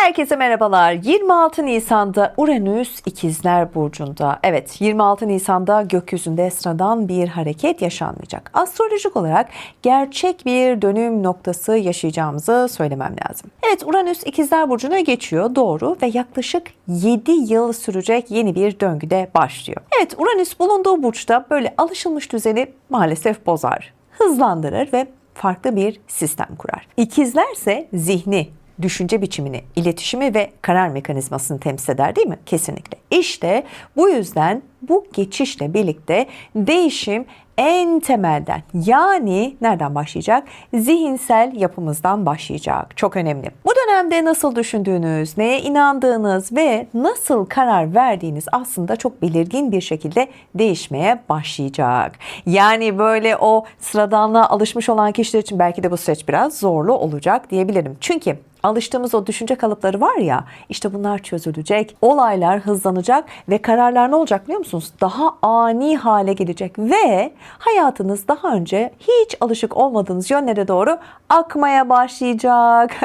Herkese merhabalar. 26 Nisan'da Uranüs İkizler Burcu'nda. Evet, 26 Nisan'da gökyüzünde sıradan bir hareket yaşanmayacak. Astrolojik olarak gerçek bir dönüm noktası yaşayacağımızı söylemem lazım. Evet, Uranüs İkizler Burcu'na geçiyor, doğru, ve yaklaşık 7 yıl sürecek yeni bir döngüde başlıyor. Evet, Uranüs bulunduğu burçta böyle alışılmış düzeni maalesef bozar, hızlandırır ve farklı bir sistem kurar. İkizler ise zihni, düşünce biçimini, iletişimi ve karar mekanizmasını temsil eder, değil mi? Kesinlikle. İşte bu yüzden bu geçişle birlikte değişim en temelden, yani nereden başlayacak? Zihinsel yapımızdan başlayacak. Çok önemli. Bu dönemde nasıl düşündüğünüz, neye inandığınız ve nasıl karar verdiğiniz aslında çok belirgin bir şekilde değişmeye başlayacak. Yani böyle o sıradanlığa alışmış olan kişiler için belki de bu süreç biraz zorlu olacak diyebilirim. Çünkü alıştığımız o düşünce kalıpları var ya, işte bunlar çözülecek, olaylar hızlanacak ve kararlar ne olacak biliyor musunuz? Daha ani hale gelecek ve hayatınız daha önce hiç alışık olmadığınız yönlere doğru akmaya başlayacak.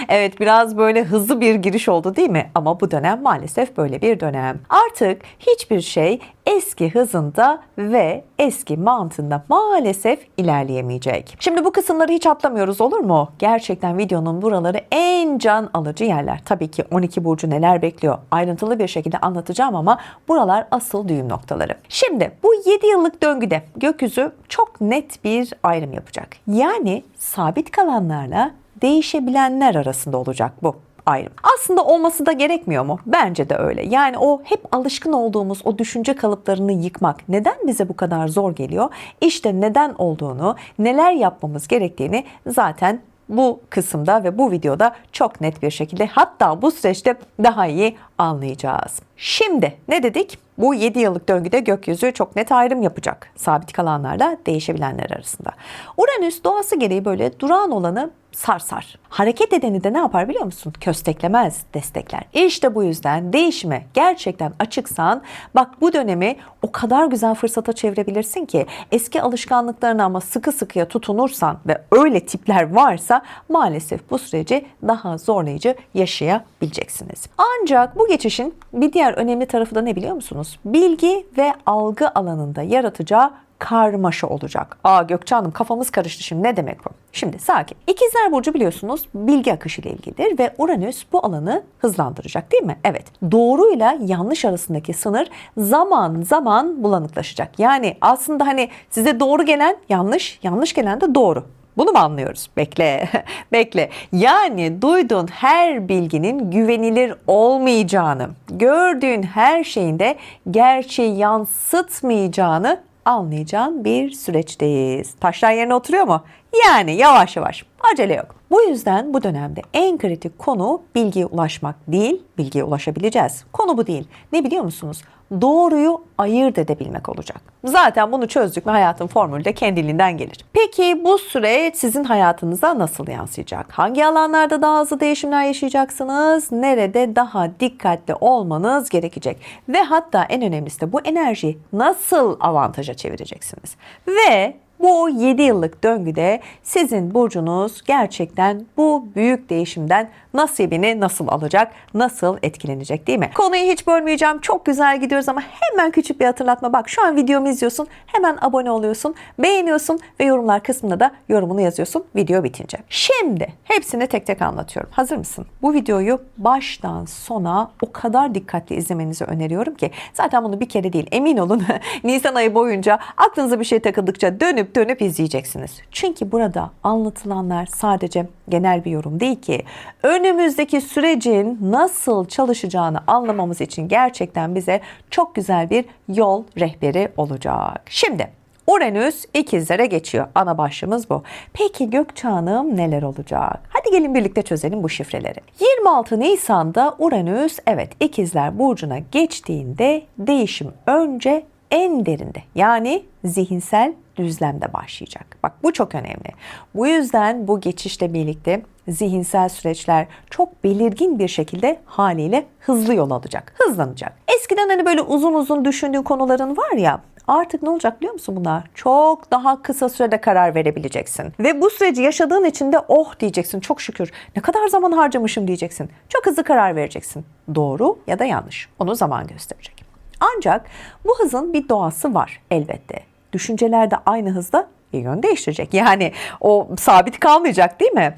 Evet, biraz böyle hızlı bir giriş oldu değil mi? Ama bu dönem maalesef böyle bir dönem. Artık hiçbir şey eski hızında ve eski mantığında maalesef ilerleyemeyecek. Şimdi bu kısımları hiç atlamıyoruz, olur mu? Gerçekten videonun buraları en can alıcı yerler. Tabii ki 12 burcu neler bekliyor ayrıntılı bir şekilde anlatacağım ama buralar asıl düğüm noktaları. Şimdi bu 7 yıllık döngüde gökyüzü çok net bir ayrım yapacak. Yani sabit kalanlarla değişebilenler arasında olacak bu ayrım. Aslında olması da gerekmiyor mu? Bence de öyle. Yani o hep alışkın olduğumuz o düşünce kalıplarını yıkmak neden bize bu kadar zor geliyor? İşte neden olduğunu, neler yapmamız gerektiğini zaten bu kısımda ve bu videoda çok net bir şekilde, hatta bu süreçte daha iyi anlayacağız. Şimdi ne dedik? Bu 7 yıllık döngüde gökyüzü çok net ayrım yapacak. Sabit kalanlarla değişebilenler arasında. Uranüs doğası gereği böyle durağan olanı sarsar. Hareket edeni de ne yapar biliyor musun? Kösteklemez, destekler. İşte bu yüzden değişime gerçekten açıksan, bak bu dönemi o kadar güzel fırsata çevirebilirsin ki, eski alışkanlıklarına ama sıkı sıkıya tutunursan ve öyle tipler varsa maalesef bu süreci daha zorlayıcı yaşayabileceksiniz. Ancak bu geçişin bir diğer önemli tarafı da ne biliyor musunuz? Bilgi ve algı alanında yaratacağı karmaşa olacak. Gökçe Hanım, kafamız karıştı şimdi, ne demek bu? Şimdi sakin. İkizler Burcu biliyorsunuz bilgi akışı ile ilgilidir ve Uranüs bu alanı hızlandıracak, değil mi? Evet. Doğruyla yanlış arasındaki sınır zaman zaman bulanıklaşacak. Yani aslında hani size doğru gelen yanlış, yanlış gelen de doğru. Bunu mu anlıyoruz? Bekle, bekle. Yani duyduğun her bilginin güvenilir olmayacağını, gördüğün her şeyin de gerçeği yansıtmayacağını anlayacağın bir süreçteyiz. Taşlar yerine oturuyor mu? Yani yavaş yavaş. Acele yok. Bu yüzden bu dönemde en kritik konu bilgiye ulaşmak değil, bilgiye ulaşabileceğiz. Konu bu değil. Ne biliyor musunuz? Doğruyu ayırt edebilmek olacak. Zaten bunu çözdük mü hayatın formülü de kendiliğinden gelir. Peki bu süreç sizin hayatınıza nasıl yansıyacak? Hangi alanlarda daha hızlı değişimler yaşayacaksınız? Nerede daha dikkatli olmanız gerekecek? Ve hatta en önemlisi de bu enerjiyi nasıl avantaja çevireceksiniz? Ve bu 7 yıllık döngüde sizin burcunuz gerçekten bu büyük değişimden nasibini nasıl alacak, nasıl etkilenecek, değil mi? Konuyu hiç bölmeyeceğim. Çok güzel gidiyoruz ama hemen küçük bir hatırlatma. Bak, şu an videomu izliyorsun. Hemen abone oluyorsun, beğeniyorsun ve yorumlar kısmına da yorumunu yazıyorsun video bitince. Şimdi hepsini tek tek anlatıyorum. Hazır mısın? Bu videoyu baştan sona o kadar dikkatli izlemenizi öneriyorum ki, zaten bunu bir kere değil, emin olun Nisan ayı boyunca aklınıza bir şey takıldıkça dönüp izleyeceksiniz. Çünkü burada anlatılanlar sadece genel bir yorum değil ki, önümüzdeki sürecin nasıl çalışacağını anlamamız için gerçekten bize çok güzel bir yol rehberi olacak. Şimdi Uranüs ikizlere geçiyor. Ana başlığımız bu. Peki Gökçe Hanım, neler olacak? Hadi gelin birlikte çözelim bu şifreleri. 26 Nisan'da Uranüs ikizler burcuna geçtiğinde değişim önce en derinde, yani zihinsel düzlemde başlayacak. Bak, bu çok önemli. Bu yüzden bu geçişle birlikte zihinsel süreçler çok belirgin bir şekilde haliyle hızlı yol alacak, hızlanacak. Eskiden hani böyle uzun uzun düşündüğün konuların var ya, Artık ne olacak biliyor musun bunlar? Çok daha kısa sürede karar verebileceksin. Ve bu süreci yaşadığın için de oh diyeceksin, çok şükür. Ne kadar zaman harcamışım diyeceksin. Çok hızlı karar vereceksin. Doğru ya da yanlış. Onu zaman gösterecek. Ancak bu hızın bir doğası var elbette. Düşünceler de aynı hızda yön değiştirecek. Yani o sabit kalmayacak değil mi?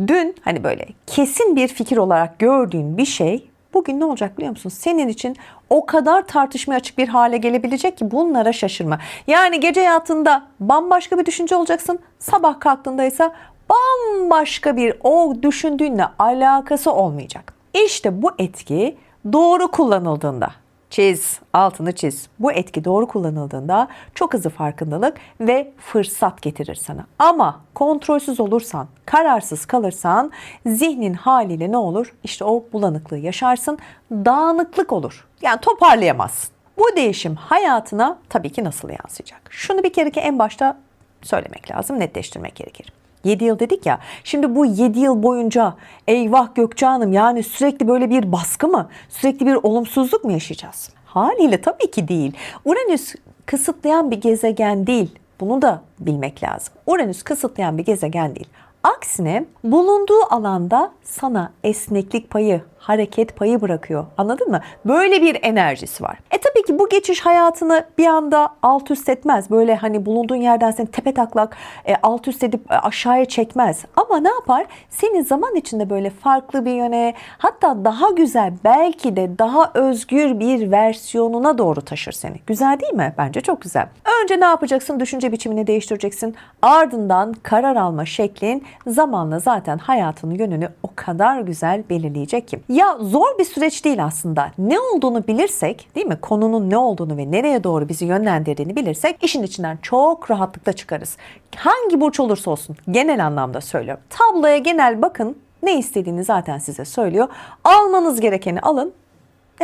Dün hani böyle kesin bir fikir olarak gördüğün bir şey bugün ne olacak biliyor musun? Senin için o kadar tartışmaya açık bir hale gelebilecek ki bunlara şaşırma. Yani gece yattığında bambaşka bir düşünce olacaksın. Sabah kalktığında ise bambaşka bir o düşündüğünle alakası olmayacak. İşte bu etki doğru kullanıldığında, çiz, altını çiz. Bu etki doğru kullanıldığında çok hızlı farkındalık ve fırsat getirir sana. Ama kontrolsüz olursan, kararsız kalırsan zihnin haliyle ne olur? İşte o bulanıklığı yaşarsın, dağınıklık olur. Yani toparlayamazsın. Bu değişim hayatına tabii ki nasıl yansıyacak? Şunu bir kere ki en başta söylemek lazım, netleştirmek gerekir. 7 yıl dedik ya, şimdi bu 7 yıl boyunca eyvah Gökçe Hanım yani sürekli böyle bir baskı mı, sürekli bir olumsuzluk mu yaşayacağız? Haliyle tabii ki değil. Uranüs kısıtlayan bir gezegen değil. Bunu da bilmek lazım. Uranüs kısıtlayan bir gezegen değil. Aksine bulunduğu alanda sana esneklik payı, hareket payı bırakıyor. Anladın mı? Böyle bir enerjisi var. Tabii ki bu geçiş hayatını bir anda alt üst etmez. Böyle hani bulunduğun yerden seni tepetaklak alt üst edip aşağıya çekmez. Ama ne yapar? Seni zaman içinde böyle farklı bir yöne, hatta daha güzel, belki de daha özgür bir versiyonuna doğru taşır seni. Güzel değil mi? Bence çok güzel. Önce ne yapacaksın? Düşünce biçimini değiştireceksin. Ardından karar alma şeklin zamanla zaten hayatının yönünü o kadar güzel belirleyecek ki. Ya zor bir süreç değil aslında. Ne olduğunu bilirsek, değil mi? Konunun ne olduğunu ve nereye doğru bizi yönlendirdiğini bilirsek işin içinden çok rahatlıkla çıkarız. Hangi burç olursa olsun, genel anlamda söylüyorum. Tabloya genel bakın, ne istediğini zaten size söylüyor. Almanız gerekeni alın.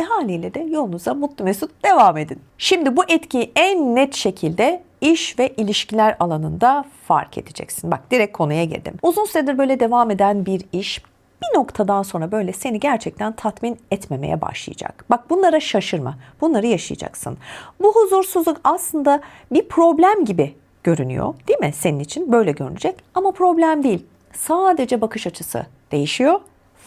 Haliyle de yolunuza mutlu mesut devam edin. Şimdi bu etkiyi en net şekilde iş ve ilişkiler alanında fark edeceksin. Bak direkt konuya girdim. Uzun süredir böyle devam eden bir iş bir noktadan sonra böyle seni gerçekten tatmin etmemeye başlayacak. Bak bunlara şaşırma. Bunları yaşayacaksın. Bu huzursuzluk aslında bir problem gibi görünüyor, değil mi? Senin için böyle görünecek ama problem değil. Sadece bakış açısı değişiyor.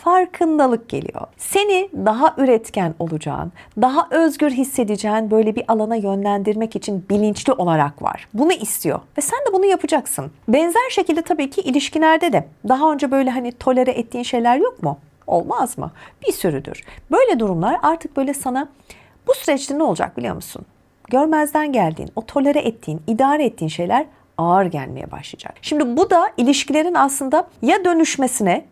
Farkındalık geliyor. Seni daha üretken olacağın, daha özgür hissedeceğin böyle bir alana yönlendirmek için bilinçli olarak var. Bunu istiyor ve sen de bunu yapacaksın. Benzer şekilde tabii ki ilişkilerde de daha önce böyle hani tolere ettiğin şeyler yok mu? Olmaz mı? Bir sürüdür. Böyle durumlar artık böyle sana bu süreçte ne olacak biliyor musun? Görmezden geldiğin, o tolere ettiğin, idare ettiğin şeyler ağır gelmeye başlayacak. Şimdi bu da ilişkilerin aslında ya dönüşmesine,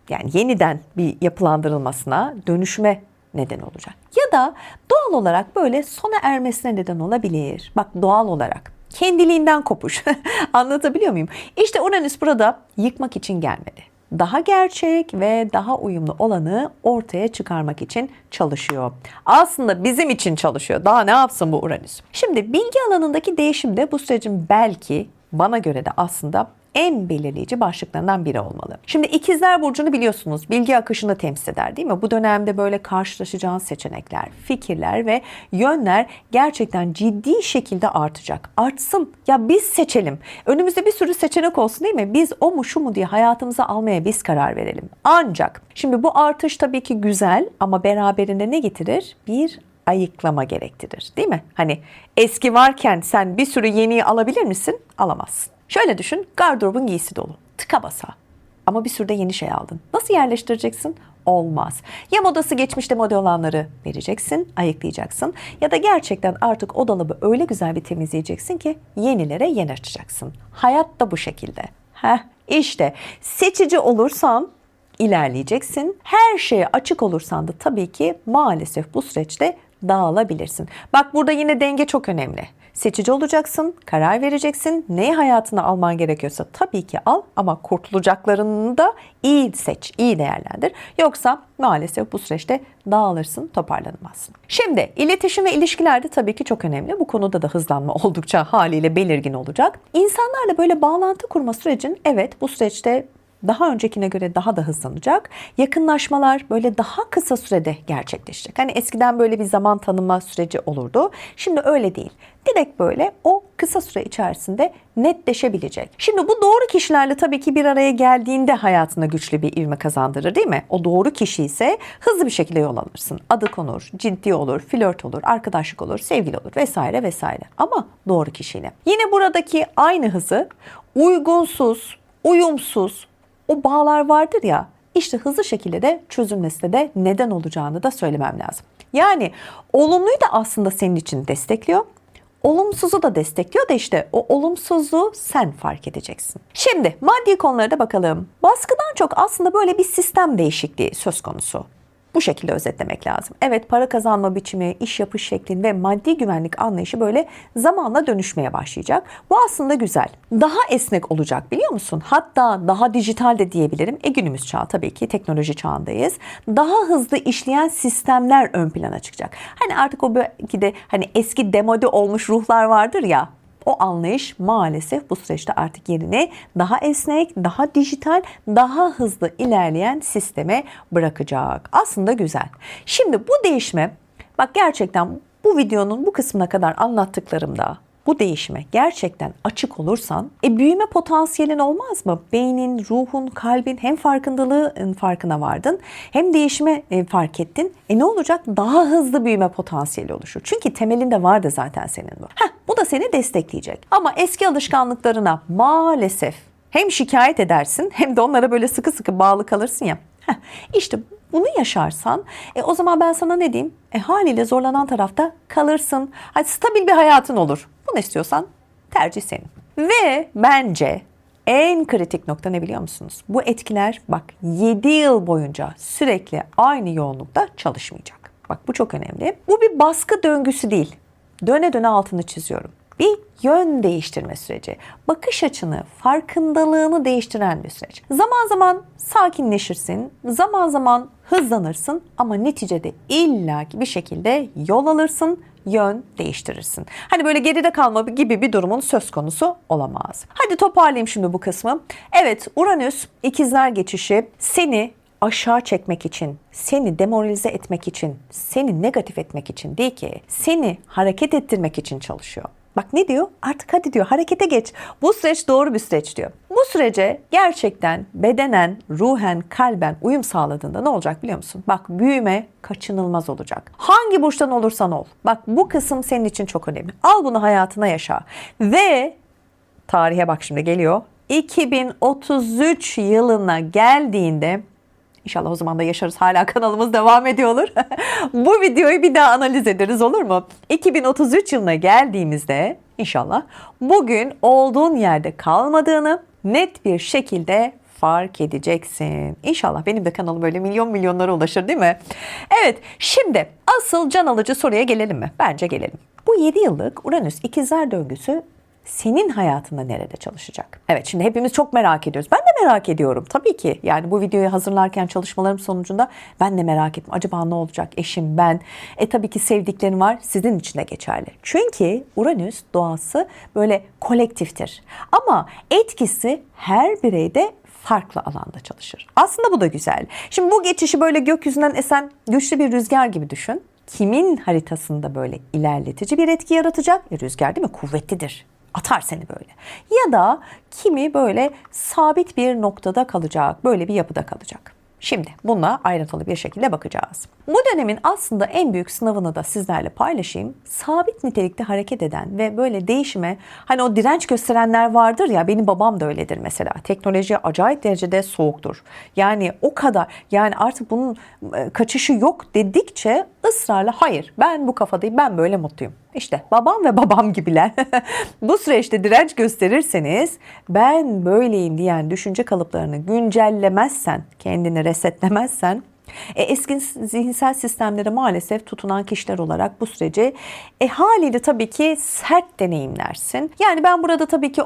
yani yeniden bir yapılandırılmasına, dönüşme neden olacak. Ya da doğal olarak böyle sona ermesine neden olabilir. Bak doğal olarak. Kendiliğinden kopuş. Anlatabiliyor muyum? İşte Uranüs burada yıkmak için gelmedi. Daha gerçek ve daha uyumlu olanı ortaya çıkarmak için çalışıyor. Aslında bizim için çalışıyor. Daha ne yapsın bu Uranüs? Şimdi bilgi alanındaki değişim de bu sürecin belki bana göre de aslında en belirleyici başlıklarından biri olmalı. Şimdi İkizler Burcu'nu biliyorsunuz, bilgi akışını temsil eder değil mi? Bu dönemde böyle karşılaşacağın seçenekler, fikirler ve yönler gerçekten ciddi şekilde artacak. Artsın. Ya biz seçelim. Önümüzde bir sürü seçenek olsun değil mi? Biz o mu şu mu diye hayatımıza almaya biz karar verelim. Ancak şimdi bu artış tabii ki güzel ama beraberinde ne getirir? Bir ayıklama gerektirir değil mi? Hani eski varken sen bir sürü yeniyi alabilir misin? Alamazsın. Şöyle düşün, gardırobun giysi dolu, tıka basa. Ama bir sürü de yeni şey aldın. Nasıl yerleştireceksin? Olmaz. Ya modası geçmişte moda olanları vereceksin, ayıklayacaksın. Ya da gerçekten artık o dolabı öyle güzel bir temizleyeceksin ki yenilere yer açacaksın. Hayat da bu şekilde. İşte seçici olursan ilerleyeceksin. Her şeye açık olursan da tabii ki maalesef bu süreçte dağılabilirsin. Bak burada yine denge çok önemli. Seçici olacaksın, karar vereceksin. Neyi hayatına alman gerekiyorsa tabii ki al ama kurtulacaklarını da iyi seç, iyi değerlendir. Yoksa maalesef bu süreçte dağılırsın, toparlanamazsın. Şimdi iletişim ve ilişkilerde tabii ki çok önemli. Bu konuda da hızlanma oldukça haliyle belirgin olacak. İnsanlarla böyle bağlantı kurma sürecin evet bu süreçte daha öncekine göre daha da hızlanacak. Yakınlaşmalar böyle daha kısa sürede gerçekleşecek. Hani eskiden böyle bir zaman tanıma süreci olurdu. Şimdi öyle değil. Direkt böyle o kısa süre içerisinde netleşebilecek. Şimdi bu doğru kişilerle tabii ki bir araya geldiğinde hayatına güçlü bir ivme kazandırır, değil mi? O doğru kişi ise hızlı bir şekilde yol alırsın. Adı konur, ciddi olur, flört olur, arkadaşlık olur, sevgili olur vesaire vesaire. Ama doğru kişiyle. Yine buradaki aynı hızı uygunsuz, uyumsuz o bağlar vardır ya, işte hızlı şekilde de çözülmesine de neden olacağını da söylemem lazım. Yani olumluyu da aslında senin için destekliyor. Olumsuzu da destekliyor da işte o olumsuzluğu sen fark edeceksin. Şimdi maddi konulara da bakalım. Baskıdan çok aslında böyle bir sistem değişikliği söz konusu. Bu şekilde özetlemek lazım. Evet, para kazanma biçimi, iş yapış şeklin ve maddi güvenlik anlayışı böyle zamanla dönüşmeye başlayacak. Bu aslında güzel. Daha esnek olacak, biliyor musun? Hatta daha dijital de diyebilirim. Günümüz çağı, tabii ki teknoloji çağındayız. Daha hızlı işleyen sistemler ön plana çıkacak. Hani artık o belki de hani eski demode olmuş ruhlar vardır ya. O anlayış maalesef bu süreçte artık yerini daha esnek, daha dijital, daha hızlı ilerleyen sisteme bırakacak. Aslında güzel. Şimdi bu değişme, bak gerçekten bu videonun bu kısmına kadar anlattıklarımda bu değişime gerçekten açık olursan büyüme potansiyelin olmaz mı? Beynin, ruhun, kalbin hem farkındalığın farkına vardın hem değişime fark ettin. Ne olacak? Daha hızlı büyüme potansiyeli oluşur. Çünkü temelinde vardı zaten senin bu. Bu da seni destekleyecek. Ama eski alışkanlıklarına maalesef hem şikayet edersin hem de onlara böyle sıkı sıkı bağlı kalırsın ya. İşte bunu yaşarsan o zaman ben sana ne diyeyim? Haliyle zorlanan tarafta kalırsın. Hadi stabil bir hayatın olur. Bunu istiyorsan tercih senin. Ve bence en kritik nokta ne biliyor musunuz? Bu etkiler bak 7 yıl boyunca sürekli aynı yoğunlukta çalışmayacak. Bak bu çok önemli. Bu bir baskı döngüsü değil. Döne döne altını çiziyorum. Bir yön değiştirme süreci. Bakış açını, farkındalığını değiştiren bir süreç. Zaman zaman sakinleşirsin, zaman zaman hızlanırsın ama neticede illaki bir şekilde yol alırsın, yön değiştirirsin. Hani böyle geride kalma gibi bir durumun söz konusu olamaz. Hadi toparlayayım şimdi bu kısmı. Evet, Uranüs ikizler geçişi seni aşağı çekmek için, seni demoralize etmek için, seni negatif etmek için değil ki, seni hareket ettirmek için çalışıyor. Bak ne diyor? Artık hadi diyor, harekete geç. Bu süreç doğru bir süreç diyor. Bu sürece gerçekten bedenen, ruhen, kalben uyum sağladığında ne olacak biliyor musun? Bak büyüme kaçınılmaz olacak. Hangi burçtan olursan ol. Bak bu kısım senin için çok önemli. Al bunu hayatına yaşa. Ve tarihe bak şimdi geliyor. 2033 yılına geldiğinde İnşallah o zaman da yaşarız. Hala kanalımız devam ediyor olur. Bu videoyu bir daha analiz ederiz, olur mu? 2033 yılına geldiğimizde inşallah bugün olduğun yerde kalmadığını net bir şekilde fark edeceksin. İnşallah benim de kanalım böyle milyonlara ulaşır, değil mi? Evet, şimdi asıl can alıcı soruya gelelim mi? Bence gelelim. Bu 7 yıllık Uranüs ikizler döngüsü senin hayatında nerede çalışacak? Evet, şimdi hepimiz çok merak ediyoruz. Ben de merak ediyorum tabii ki. Yani bu videoyu hazırlarken çalışmalarım sonucunda ben de merak ettim. Acaba ne olacak? Eşim, ben. Tabii ki sevdiklerim var. Sizin için de geçerli. Çünkü Uranüs doğası böyle kolektiftir. Ama etkisi her bireyde farklı alanda çalışır. Aslında bu da güzel. Şimdi bu geçişi böyle gökyüzünden esen güçlü bir rüzgar gibi düşün. Kimin haritasında böyle ilerletici bir etki yaratacak? Rüzgar değil mi? Kuvvetlidir. Atar seni böyle. Ya da kimi böyle sabit bir noktada kalacak, böyle bir yapıda kalacak. Şimdi buna ayrıntılı bir şekilde bakacağız. Bu dönemin aslında en büyük sınavını da sizlerle paylaşayım. Sabit nitelikte hareket eden ve böyle değişime hani o direnç gösterenler vardır ya, benim babam da öyledir mesela. Teknolojiye acayip derecede soğuktur. Yani o kadar, yani artık bunun kaçışı yok dedikçe ısrarla hayır ben bu kafadayım, ben böyle mutluyum. İşte babam ve babam gibiler. Bu süreçte direnç gösterirseniz ben böyleyim diyen düşünce kalıplarını güncellemezsen, kendini resetlemezsen eski zihinsel sistemlere maalesef tutunan kişiler olarak bu süreci haliyle tabii ki sert deneyimlersin. Yani ben burada tabii ki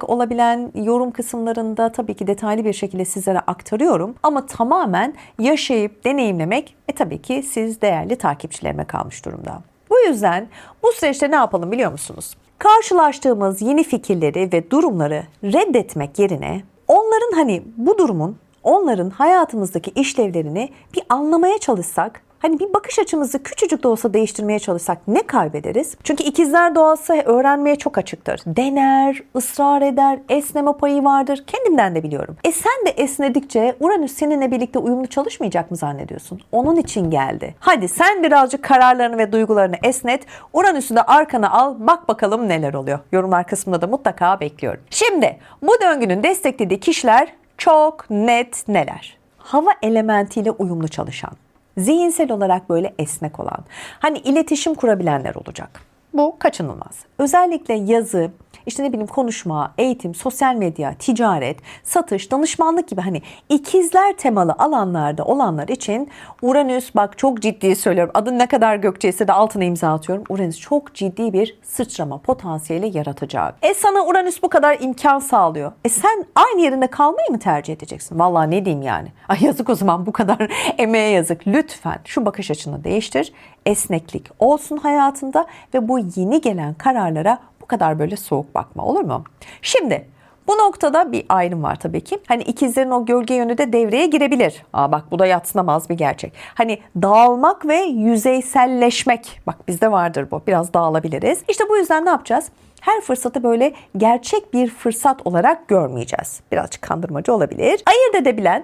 olabilen yorum kısımlarında tabii ki detaylı bir şekilde sizlere aktarıyorum. Ama tamamen yaşayıp deneyimlemek tabii ki siz değerli takipçilerime kalmış durumda. Bu yüzden bu süreçte ne yapalım biliyor musunuz? Karşılaştığımız yeni fikirleri ve durumları reddetmek yerine onların hani bu durumun, onların hayatımızdaki işlevlerini bir anlamaya çalışsak, hani bir bakış açımızı küçücük de olsa değiştirmeye çalışsak ne kaybederiz? Çünkü ikizler doğası öğrenmeye çok açıktır. Dener, ısrar eder, esneme payı vardır. Kendimden de biliyorum. Sen de esnedikçe Uranüs seninle birlikte uyumlu çalışmayacak mı zannediyorsun? Onun için geldi. Hadi sen birazcık kararlarını ve duygularını esnet. Uranüs'ü de arkana al. Bak bakalım neler oluyor. Yorumlar kısmında da mutlaka bekliyorum. Şimdi bu döngünün desteklediği kişiler çok net neler? Hava elementiyle uyumlu çalışan, zihinsel olarak böyle esnek olan, hani iletişim kurabilenler olacak. Bu kaçınılmaz. Özellikle yazı, işte ne bileyim konuşma, eğitim, sosyal medya, ticaret, satış, danışmanlık gibi hani ikizler temalı alanlarda olanlar için Uranüs, bak çok ciddi söylüyorum, adı ne kadar Gökçe'yse de altına imza atıyorum. Uranüs çok ciddi bir sıçrama potansiyeli yaratacak. Sana Uranüs bu kadar imkan sağlıyor. Sen aynı yerinde kalmayı mı tercih edeceksin? Vallahi ne diyeyim yani. Ay yazık o zaman, bu kadar emeğe yazık. Lütfen şu bakış açını değiştir. Esneklik olsun hayatında ve bu yeni gelen kararlara bu kadar böyle soğuk bakma, olur mu? Şimdi bu noktada bir ayrım var tabii ki. Hani ikizlerin o gölge yönü de devreye girebilir. Bak bu da yadsınamaz bir gerçek. Hani dağılmak ve yüzeyselleşmek. Bak bizde vardır bu. Biraz dağılabiliriz. İşte bu yüzden ne yapacağız? Her fırsatı böyle gerçek bir fırsat olarak görmeyeceğiz. Birazcık kandırmacı olabilir. Ayırt edebilen,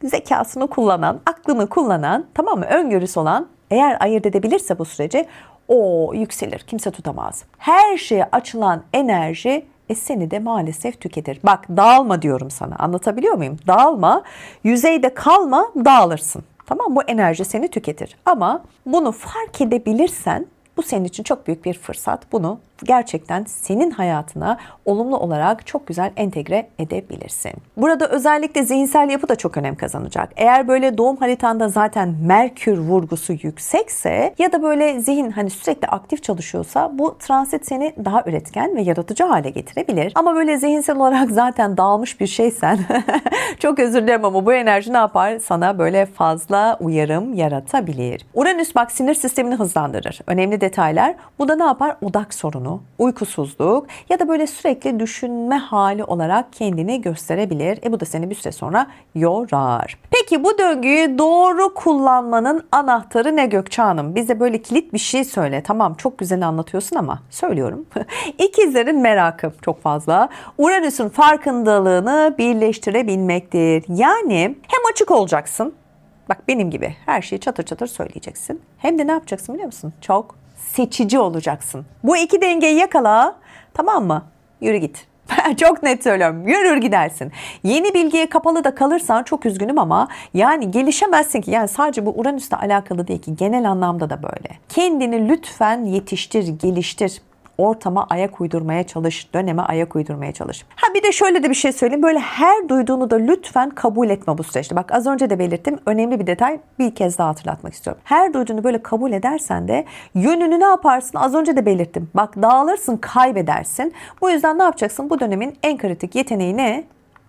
zekasını kullanan, aklını kullanan, tamam mı? Öngörüsü olan, eğer ayırt edebilirse bu süreci, o yükselir. Kimse tutamaz. Her şeye açılan enerji seni de maalesef tüketir. Bak dağılma diyorum sana. Anlatabiliyor muyum? Dağılma. Yüzeyde kalma, dağılırsın. Tamam, bu enerji seni tüketir. Ama bunu fark edebilirsen bu senin için çok büyük bir fırsat. Bunu gerçekten senin hayatına olumlu olarak çok güzel entegre edebilirsin. Burada özellikle zihinsel yapı da çok önem kazanacak. Eğer böyle doğum haritanda zaten Merkür vurgusu yüksekse ya da böyle zihin hani sürekli aktif çalışıyorsa, bu transit seni daha üretken ve yaratıcı hale getirebilir. Ama böyle zihinsel olarak zaten dağılmış bir şeysen çok özür dilerim ama bu enerji ne yapar? Sana böyle fazla uyarım yaratabilir. Uranüs bak sinir sistemini hızlandırır. Önemli detaylar. Bu da ne yapar? Odak sorunu, uykusuzluk ya da böyle sürekli düşünme hali olarak kendini gösterebilir. Bu da seni bir süre sonra yorar. Peki bu döngüyü doğru kullanmanın anahtarı ne Gökçe Hanım? Bize böyle kilit bir şey söyle. Tamam, çok güzel anlatıyorsun ama söylüyorum. İkizlerin merakı çok fazla. Uranüs'ün farkındalığını birleştirebilmektir. Yani hem açık olacaksın. Bak benim gibi her şeyi çatır çatır söyleyeceksin. Hem de ne yapacaksın biliyor musun? Çok seçici olacaksın. Bu iki dengeyi yakala, tamam mı? Yürü git. Çok net söylüyorum. Yürür gidersin. Yeni bilgiye kapalı da kalırsan çok üzgünüm ama yani gelişemezsin ki. Yani sadece bu Uranüs'le alakalı değil ki, genel anlamda da böyle. Kendini lütfen yetiştir, geliştir. Ortama ayak uydurmaya çalış, döneme ayak uydurmaya çalış. Bir de şöyle de bir şey söyleyeyim. Böyle her duyduğunu da lütfen kabul etme bu süreçte. Bak az önce de belirttim. Önemli bir detay, bir kez daha hatırlatmak istiyorum. Her duyduğunu böyle kabul edersen de yönünü ne yaparsın? Az önce de belirttim. Bak dağılırsın, kaybedersin. Bu yüzden ne yapacaksın? Bu dönemin en kritik yeteneği ne?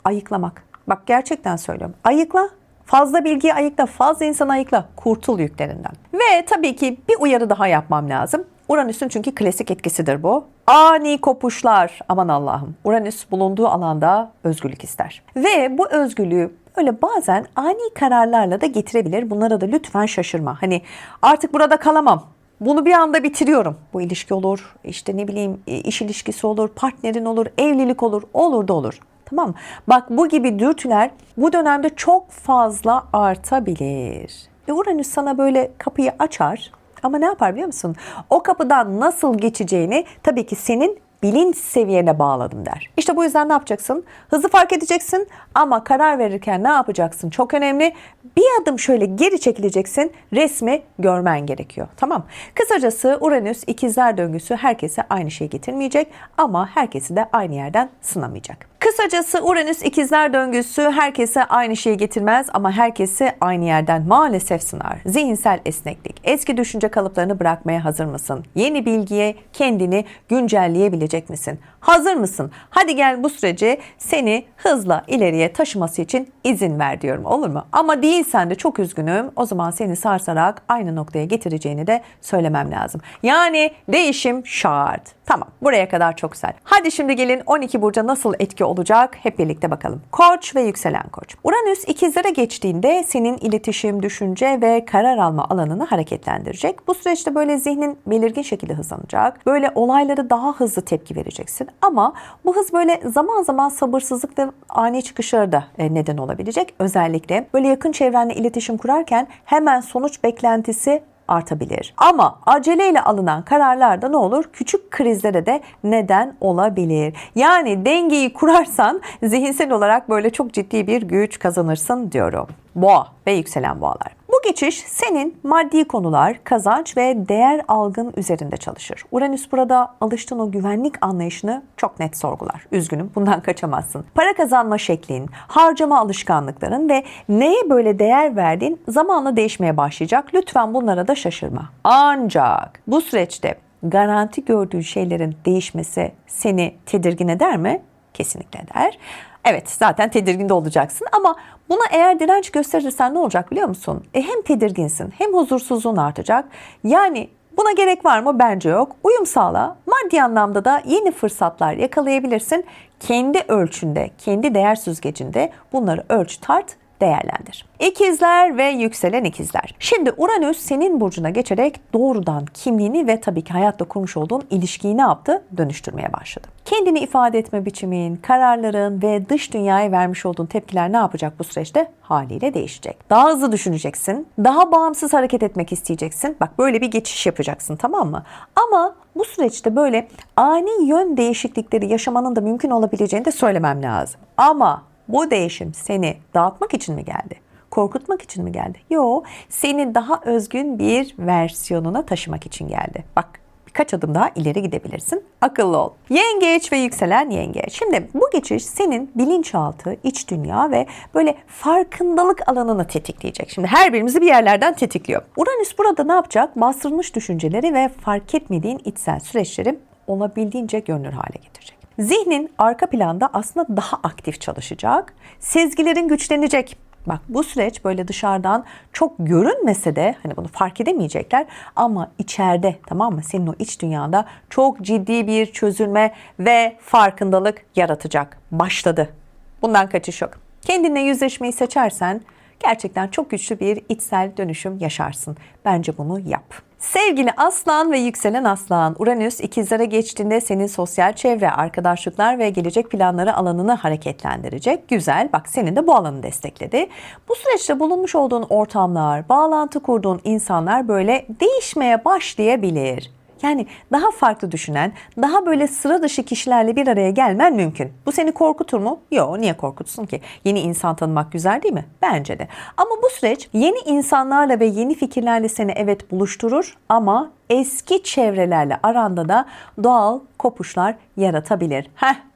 Ayıklamak. Bak gerçekten söylüyorum. Ayıkla. Fazla bilgiyi ayıkla, fazla insanı ayıkla. Kurtul yüklerinden. Ve tabii ki bir uyarı daha yapmam lazım. Uranüs'ün çünkü klasik etkisidir bu. Ani kopuşlar. Aman Allah'ım. Uranüs bulunduğu alanda özgürlük ister. Ve bu özgürlüğü öyle bazen ani kararlarla da getirebilir. Bunlara da lütfen şaşırma. Hani artık burada kalamam. Bunu bir anda bitiriyorum. Bu ilişki olur, işte ne bileyim iş ilişkisi olur, partnerin olur, evlilik olur, olur da olur. Tamam mı? Bak bu gibi dürtüler bu dönemde çok fazla artabilir. Uranüs sana böyle kapıyı açar ama ne yapar biliyor musun? O kapıdan nasıl geçeceğini tabii ki senin bilinç seviyene bağladım der. İşte bu yüzden ne yapacaksın? Hızlı fark edeceksin ama karar verirken ne yapacaksın? Çok önemli. Bir adım şöyle geri çekileceksin. Resmi görmen gerekiyor. Tamam. Kısacası Uranüs ikizler döngüsü herkese aynı şeyi getirmeyecek ama herkesi de aynı yerden sınamayacak. Kısacası Uranüs ikizler döngüsü herkese aynı şeyi getirmez ama herkesi aynı yerden maalesef sınar. Zihinsel esneklik. Eski düşünce kalıplarını bırakmaya hazır mısın? Yeni bilgiye kendini güncelleyebilecek misin? Hazır mısın? Hadi gel bu süreci seni hızla ileriye taşıması için izin ver diyorum, olur mu? Ama değilsen de çok üzgünüm. O zaman seni sarsarak aynı noktaya getireceğini de söylemem lazım. Yani değişim şart. Tamam, buraya kadar çok güzel. Hadi şimdi gelin 12 burca nasıl etki olacak? Hep birlikte bakalım. Koç ve yükselen Koç. Uranüs ikizlere geçtiğinde senin iletişim, düşünce ve karar alma alanını hareketlendirecek. Bu süreçte böyle zihnin belirgin şekilde hızlanacak. Böyle olaylara daha hızlı tepki vereceksin. Ama bu hız böyle zaman zaman sabırsızlık ve ani çıkışlara da neden olabilecek. Özellikle böyle yakın çevrenle iletişim kurarken hemen sonuç beklentisi artabilir. Ama aceleyle alınan kararlarda ne olur? Küçük krizlere de neden olabilir. Yani dengeyi kurarsan zihinsel olarak böyle çok ciddi bir güç kazanırsın diyorum. Boğa ve yükselen boğalar. Bu geçiş senin maddi konular, kazanç ve değer algın üzerinde çalışır. Uranüs burada alıştığın o güvenlik anlayışını çok net sorgular. Üzgünüm, bundan kaçamazsın. Para kazanma şeklin, harcama alışkanlıkların ve neye böyle değer verdiğin zamanla değişmeye başlayacak. Lütfen bunlara da şaşırma. Ancak bu süreçte garanti gördüğün şeylerin değişmesi seni tedirgin eder mi? Kesinlikle eder. Evet, zaten tedirgin de olacaksın ama buna eğer direnç gösterirsen ne olacak biliyor musun? Hem tedirginsin hem huzursuzluğun artacak. Yani buna gerek var mı? Bence yok. Uyum sağla. Maddi anlamda da yeni fırsatlar yakalayabilirsin. Kendi ölçünde, kendi değer süzgecinde bunları ölç, tart, değerlendir. İkizler ve yükselen ikizler. Şimdi Uranüs senin burcuna geçerek doğrudan kimliğini ve tabii ki hayatta kurmuş olduğun ilişkiyi ne yaptı? Dönüştürmeye başladı. Kendini ifade etme biçimin, kararların ve dış dünyaya vermiş olduğun tepkiler ne yapacak bu süreçte? Haliyle değişecek. Daha hızlı düşüneceksin, daha bağımsız hareket etmek isteyeceksin. Bak böyle bir geçiş yapacaksın, tamam mı? Ama bu süreçte böyle ani yön değişiklikleri yaşamanın da mümkün olabileceğini de söylemem lazım. Ama bu değişim seni dağıtmak için mi geldi? Korkutmak için mi geldi? Yok, seni daha özgün bir versiyonuna taşımak için geldi. Bak, birkaç adım daha ileri gidebilirsin. Akıllı ol. Yengeç ve yükselen yengeç. Şimdi bu geçiş senin bilinçaltı, iç dünya ve böyle farkındalık alanını tetikleyecek. Şimdi her birimizi bir yerlerden tetikliyor. Uranüs burada ne yapacak? Bastırılmış düşünceleri ve fark etmediğin içsel süreçleri olabildiğince görünür hale getirecek. Zihnin arka planda aslında daha aktif çalışacak. Sezgilerin güçlenecek. Bak bu süreç böyle dışarıdan çok görünmese de hani bunu fark edemeyecekler ama içeride, tamam mı? Senin o iç dünyanda çok ciddi bir çözülme ve farkındalık yaratacak. Başladı. Bundan kaçış yok. Kendinle yüzleşmeyi seçersen gerçekten çok güçlü bir içsel dönüşüm yaşarsın. Bence bunu yap. Sevgili Aslan ve yükselen Aslan, Uranüs ikizlere geçtiğinde senin sosyal çevre, arkadaşlıklar ve gelecek planları alanını hareketlendirecek. Güzel, bak senin de bu alanı destekledi. Bu süreçte bulunmuş olduğun ortamlar, bağlantı kurduğun insanlar böyle değişmeye başlayabilir. Yani daha farklı düşünen, daha böyle sıra dışı kişilerle bir araya gelmen mümkün. Bu seni korkutur mu? Yok, niye korkutsun ki? Yeni insan tanımak güzel değil mi? Bence de. Ama bu süreç yeni insanlarla ve yeni fikirlerle seni evet buluşturur ama eski çevrelerle aranda da doğal kopuşlar yaratabilir.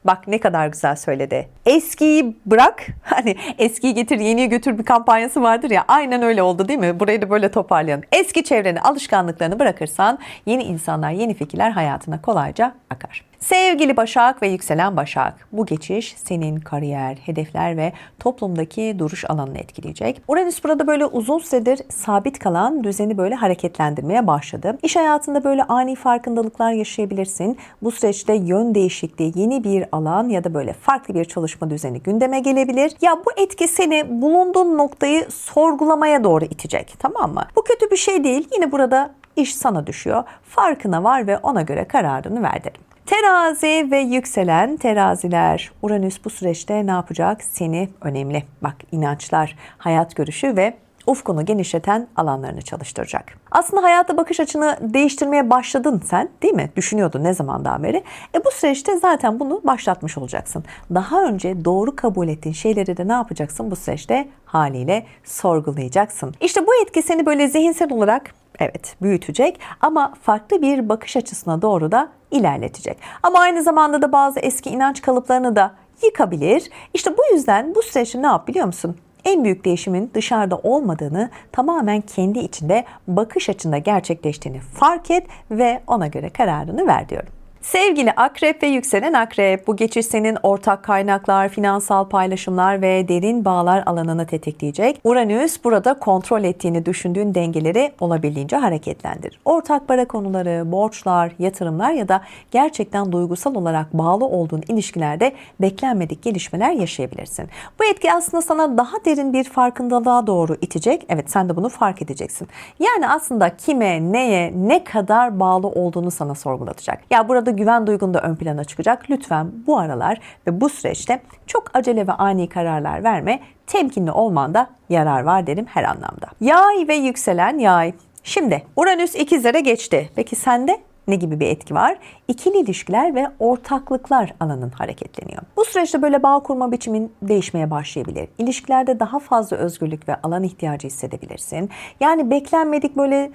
Bak ne kadar güzel söyledi. Eskiyi bırak, hani eskiyi getir yeniyi götür bir kampanyası vardır ya, aynen öyle oldu değil mi? Burayı da böyle toparlayalım. Eski çevreni, alışkanlıklarını bırakırsan yeni insanlar, yeni fikirler hayatına kolayca akar. Sevgili Başak ve yükselen Başak, bu geçiş senin kariyer, hedefler ve toplumdaki duruş alanını etkileyecek. Uranüs burada böyle uzun süredir sabit kalan düzeni böyle hareketlendirmeye başladı. İş hayatında böyle ani farkındalıklar yaşayabilirsin. Bu süreçte yön değişikliği, yeni bir alan ya da böyle farklı bir çalışma düzeni gündeme gelebilir. Ya bu etki seni bulunduğun noktayı sorgulamaya doğru itecek, tamam mı? Bu kötü bir şey değil. Yine burada iş sana düşüyor. Farkına var ve ona göre kararını ver derim. Terazi ve yükselen teraziler. Uranüs bu süreçte ne yapacak? Seni önemli. Bak inançlar, hayat görüşü ve ufkunu genişleten alanlarını çalıştıracak. Aslında hayata bakış açını değiştirmeye başladın sen, değil mi? Düşünüyordun ne zamandan beri. Bu süreçte zaten bunu başlatmış olacaksın. Daha önce doğru kabul ettiğin şeyleri de ne yapacaksın bu süreçte? Haliyle sorgulayacaksın. İşte bu etki seni böyle zihinsel olarak evet büyütecek ama farklı bir bakış açısına doğru da ilerletecek. Ama aynı zamanda da bazı eski inanç kalıplarını da yıkabilir. İşte bu yüzden bu süreçte ne yap biliyor musun? En büyük değişimin dışarıda olmadığını, tamamen kendi içinde bakış açında gerçekleştiğini fark et ve ona göre kararını ver diyorum. Sevgili Akrep ve yükselen Akrep, bu geçiş senin ortak kaynaklar, finansal paylaşımlar ve derin bağlar alanını tetikleyecek. Uranüs burada kontrol ettiğini düşündüğün dengeleri olabildiğince hareketlendirir. Ortak para konuları, borçlar, yatırımlar ya da gerçekten duygusal olarak bağlı olduğun ilişkilerde beklenmedik gelişmeler yaşayabilirsin. Bu etki aslında sana daha derin bir farkındalığa doğru itecek. Evet, sen de bunu fark edeceksin. Yani aslında kime, neye, ne kadar bağlı olduğunu sana sorgulatacak. Ya burada güven duygun da ön plana çıkacak. Lütfen bu aralar ve bu süreçte çok acele ve ani kararlar verme. Temkinli olmanda yarar var derim her anlamda. Yay ve yükselen Yay. Şimdi Uranüs ikizlere geçti. Peki sende ne gibi bir etki var? İkili ilişkiler ve ortaklıklar alanın hareketleniyor. Bu süreçte böyle bağ kurma biçimin değişmeye başlayabilir. İlişkilerde daha fazla özgürlük ve alan ihtiyacı hissedebilirsin. Yani beklenmedik böyle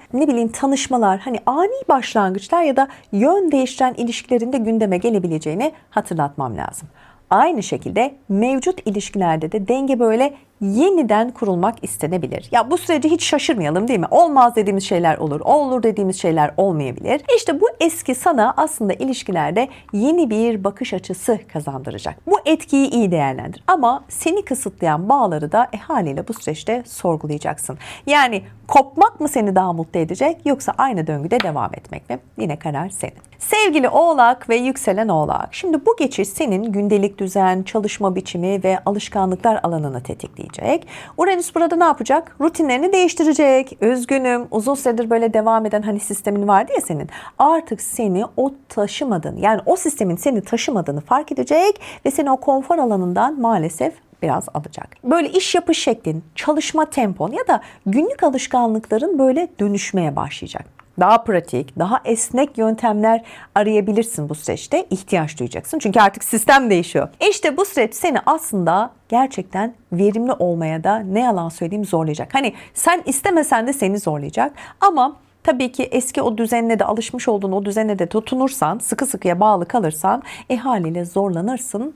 tanışmalar, hani ani başlangıçlar ya da yön değiştiren ilişkilerinde gündeme gelebileceğini hatırlatmam lazım. Aynı şekilde mevcut ilişkilerde de denge böyle yeniden kurulmak istenebilir. Ya bu süreci hiç şaşırmayalım, değil mi? Olmaz dediğimiz şeyler olur, olur dediğimiz şeyler olmayabilir. İşte bu eski sana aslında ilişkilerde yeni bir bakış açısı kazandıracak. Bu etkiyi iyi değerlendir. Ama seni kısıtlayan bağları da haliyle bu süreçte sorgulayacaksın. Yani kopmak mı seni daha mutlu edecek, yoksa aynı döngüde devam etmek mi? Yine karar senin. Sevgili Oğlak ve yükselen Oğlak. Şimdi bu geçiş senin gündelik düzen, çalışma biçimi ve alışkanlıklar alanını tetikleyecek. Uranüs burada ne yapacak? Rutinlerini değiştirecek. Üzgünüm, uzun süredir böyle devam eden hani sistemin vardı ya senin. Artık seni o taşımadığını, yani o sistemin seni taşımadığını fark edecek ve seni o konfor alanından maalesef biraz alacak. Böyle iş yapış şeklin, çalışma tempon ya da günlük alışkanlıkların böyle dönüşmeye başlayacak. Daha pratik, daha esnek yöntemler arayabilirsin bu süreçte. İhtiyaç duyacaksın. Çünkü artık sistem değişiyor. İşte bu süreç seni aslında gerçekten verimli olmaya da ne yalan söyleyeyim zorlayacak. Hani sen istemesen de seni zorlayacak. Ama tabii ki eski o düzenine de alışmış olduğun o düzenine de tutunursan, sıkı sıkıya bağlı kalırsan haliyle zorlanırsın,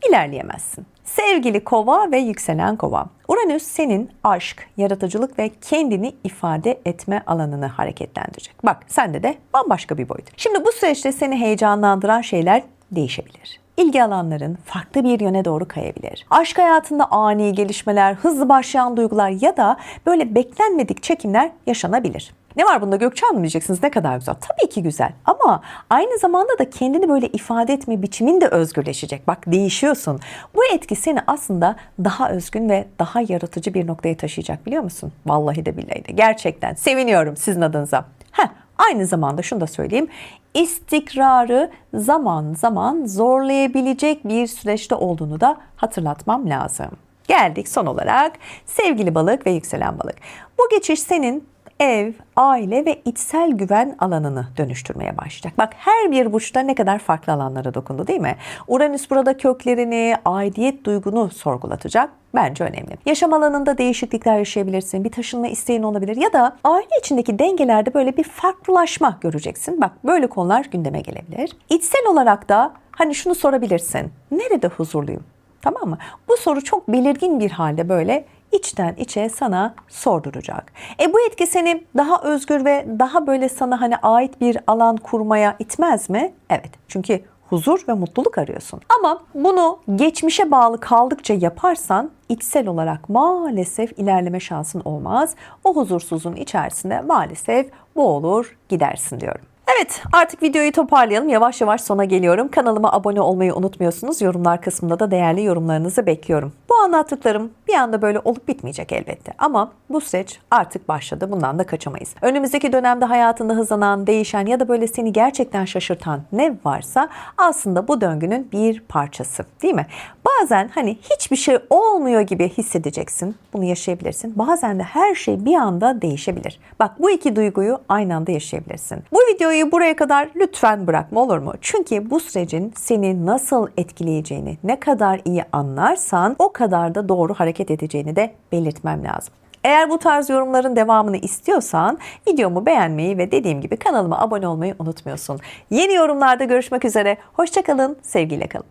ilerleyemezsin. Sevgili Kova ve yükselen Kova. Uranüs senin aşk, yaratıcılık ve kendini ifade etme alanını hareketlendirecek. Bak, sende de bambaşka bir boyut. Şimdi bu süreçte seni heyecanlandıran şeyler değişebilir. İlgi alanların farklı bir yöne doğru kayabilir. Aşk hayatında ani gelişmeler, hızlı başlayan duygular ya da böyle beklenmedik çekimler yaşanabilir. Ne var bunda Gökçe Hanım diyeceksiniz, ne kadar güzel. Tabii ki güzel, ama aynı zamanda da kendini böyle ifade etme biçimin de özgürleşecek. Bak, değişiyorsun. Bu etki seni aslında daha özgün ve daha yaratıcı bir noktaya taşıyacak, biliyor musun? Vallahi de billahi de. Gerçekten seviniyorum sizin adınıza. Aynı zamanda şunu da söyleyeyim. İstikrarı zaman zaman zorlayabilecek bir süreçte olduğunu da hatırlatmam lazım. Geldik son olarak sevgili Balık ve yükselen Balık. Bu geçiş senin ev, aile ve içsel güven alanını dönüştürmeye başlayacak. Bak, her bir burçta ne kadar farklı alanlara dokundu, değil mi? Uranüs burada köklerini, aidiyet duygunu sorgulatacak. Bence önemli. Yaşam alanında değişiklikler yaşayabilirsin. Bir taşınma isteğin olabilir ya da aile içindeki dengelerde böyle bir farklılaşma göreceksin. Bak, böyle konular gündeme gelebilir. İçsel olarak da hani şunu sorabilirsin. Nerede huzurluyum? Tamam mı? Bu soru çok belirgin bir halde böyle içten içe sana sorduracak. Bu etki seni daha özgür ve daha böyle sana hani ait bir alan kurmaya itmez mi? Evet. Çünkü huzur ve mutluluk arıyorsun. Ama bunu geçmişe bağlı kaldıkça yaparsan içsel olarak maalesef ilerleme şansın olmaz. O huzursuzluğun içerisinde maalesef boğulur gidersin diyorum. Evet, artık videoyu toparlayalım. Yavaş yavaş sona geliyorum. Kanalıma abone olmayı unutmuyorsunuz. Yorumlar kısmında da değerli yorumlarınızı bekliyorum. Bu anlattıklarım bir anda böyle olup bitmeyecek elbette. Ama bu süreç artık başladı. Bundan da kaçamayız. Önümüzdeki dönemde hayatında hızlanan, değişen ya da böyle seni gerçekten şaşırtan ne varsa aslında bu döngünün bir parçası, değil mi? Bazen hani hiçbir şey olmuyor gibi hissedeceksin. Bunu yaşayabilirsin. Bazen de her şey bir anda değişebilir. Bak, bu iki duyguyu aynı anda yaşayabilirsin. Bu videoyu buraya kadar lütfen bırakma, olur mu? Çünkü bu sürecin seni nasıl etkileyeceğini ne kadar iyi anlarsan o kadar da doğru hareket edeceğini de belirtmem lazım. Eğer bu tarz yorumların devamını istiyorsan videomu beğenmeyi ve dediğim gibi kanalıma abone olmayı unutmuyorsun. Yeni yorumlarda görüşmek üzere. Hoşça kalın, sevgiyle kalın.